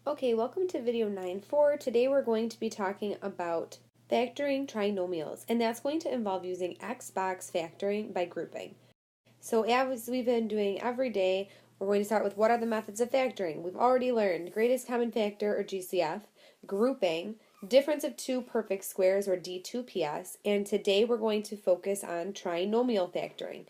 Okay, welcome to video 9.4. Today we're going to be talking about factoring trinomials, and that's going to involve using Xbox factoring by grouping. So as we've been doing every day, we're going to start with what are the methods of factoring. We've already learned greatest common factor or GCF, grouping, difference of two perfect squares or D2PS, and today we're going to focus on trinomial factoring.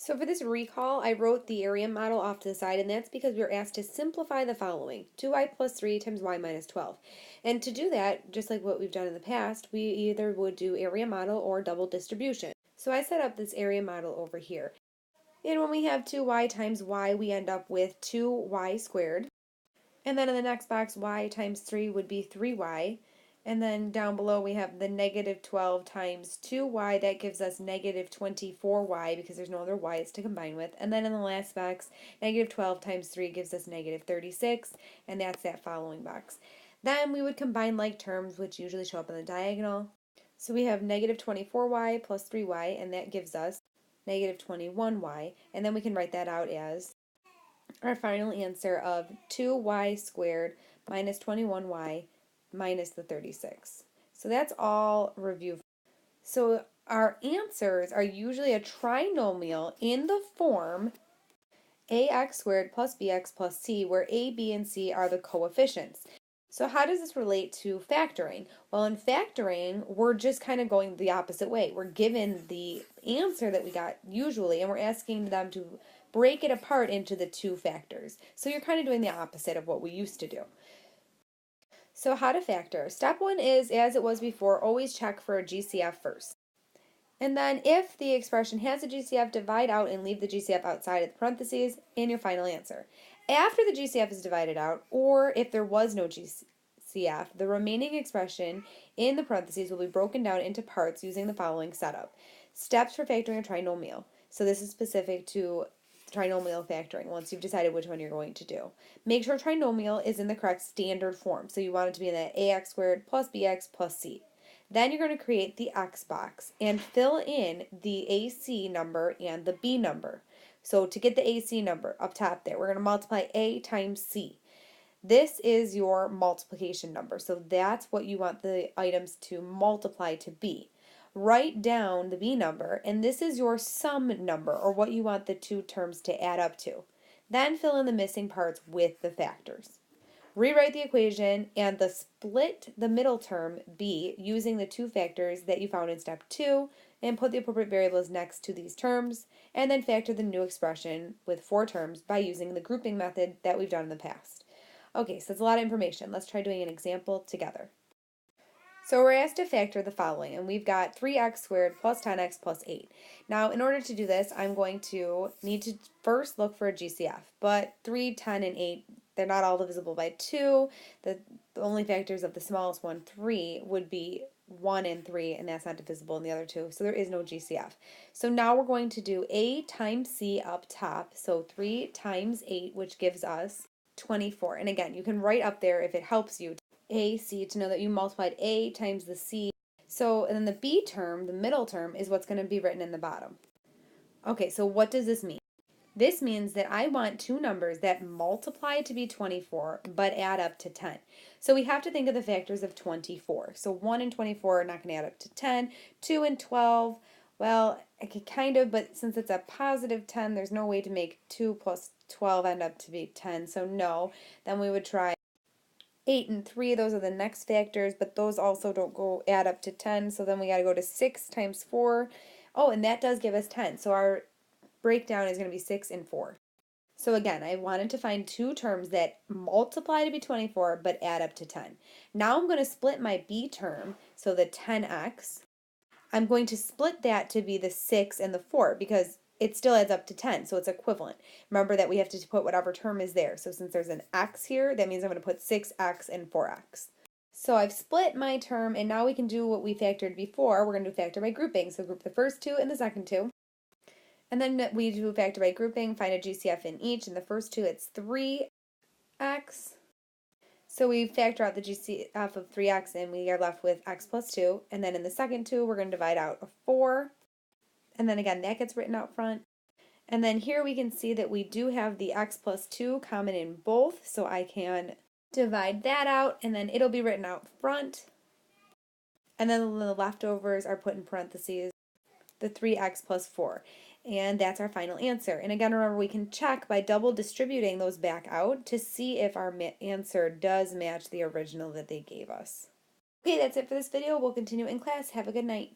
So for this recall, I wrote the area model off to the side, and that's because we were asked to simplify the following: 2y plus 3 times y minus 12. And to do that, just like what we've done in the past, we either would do area model or double distribution. So I set up this area model over here. And when we have 2y times y, we end up with 2y squared. And then in the next box, y times 3 would be 3y. And then down below we have the negative 12 times 2y. That gives us negative 24y because there's no other y's to combine with. And then in the last box, negative 12 times 3 gives us negative 36. And that's that following box. Then we would combine like terms, which usually show up in the diagonal. So we have negative 24y plus 3y, and that gives us negative 21y. And then we can write that out as our final answer of 2y squared minus 21y minus the 36. So that's all review. So our answers are usually a trinomial in the form ax squared plus bx plus c, where a, b, and c are the coefficients. So how does this relate to factoring? Well, in factoring, we're just kind of going the opposite way. We're given the answer that we got usually, and we're asking them to break it apart into the two factors. So you're kind of doing the opposite of what we used to do. So how to factor? Step one is, as it was before, always check for a GCF first. And then if the expression has a GCF, divide out and leave the GCF outside of the parentheses in your final answer. After the GCF is divided out, or if there was no GCF, the remaining expression in the parentheses will be broken down into parts using the following setup. Steps for factoring a trinomial. So this is specific to trinomial factoring once you've decided which one you're going to do. Make sure trinomial is in the correct standard form. So you want it to be in that ax squared plus bx plus c. Then you're going to create the X box and fill in the AC number and the B number. So to get the AC number up top there, we're going to multiply A times C. This is your multiplication number, so that's what you want the items to multiply to be. Write down the B number, and this is your sum number, or what you want the two terms to add up to. Then fill in the missing parts with the factors. Rewrite the equation and split the middle term b using the two factors that you found in step 2, and put the appropriate variables next to these terms, and then factor the new expression with 4 terms by using the grouping method that we've done in the past. Okay, so that's a lot of information. Let's try doing an example together. So we're asked to factor the following, and we've got 3x squared plus 10x plus 8. Now, in order to do this, I'm going to need to first look for a GCF, but 3, 10, and 8, they're not all divisible by 2. The only factors of the smallest one, 3, would be 1 and 3, and that's not divisible in the other two, so there is no GCF. So now we're going to do a times c up top, so 3 times 8, which gives us 24. And again, you can write up there if it helps you AC to know that you multiplied A times the C. So, and then the B term, the middle term, is what's going to be written in the bottom. Okay, so what does this mean? This means that I want two numbers that multiply to be 24 but add up to 10. So we have to think of the factors of 24. So 1 and 24 are not going to add up to 10. 2 and 12, well, I could kind of, but since it's a positive 10, there's no way to make 2 plus 12 end up to be 10. So no, then we would try 8 and 3, those are the next factors, but those also don't go add up to 10, so then we got to go to 6 times 4. Oh, and that does give us 10, so our breakdown is going to be 6 and 4. So again, I wanted to find two terms that multiply to be 24 but add up to 10. Now I'm going to split my B term, so the 10x. I'm going to split that to be the 6 and the 4 because it still adds up to 10, so it's equivalent. Remember that we have to put whatever term is there. So since there's an x here, that means I'm going to put 6x and 4x. So I've split my term, and now we can do what we factored before. We're going to do factor by grouping. So group the first two and the second two. And then we do factor by grouping, find a GCF in each. In the first two, it's 3x. So we factor out the GCF of 3x, and we are left with x plus 2. And then in the second two, we're going to divide out a 4. And then again, that gets written out front. And then here we can see that we do have the x plus 2 common in both, so I can Divide that out, and then it'll be written out front. And then the leftovers are put in parentheses, the 3x plus 4. And that's our final answer. And again, remember, we can check by double distributing those back out to see if our answer does match the original that they gave us. Okay, that's it for this video. We'll continue in class. Have a good night.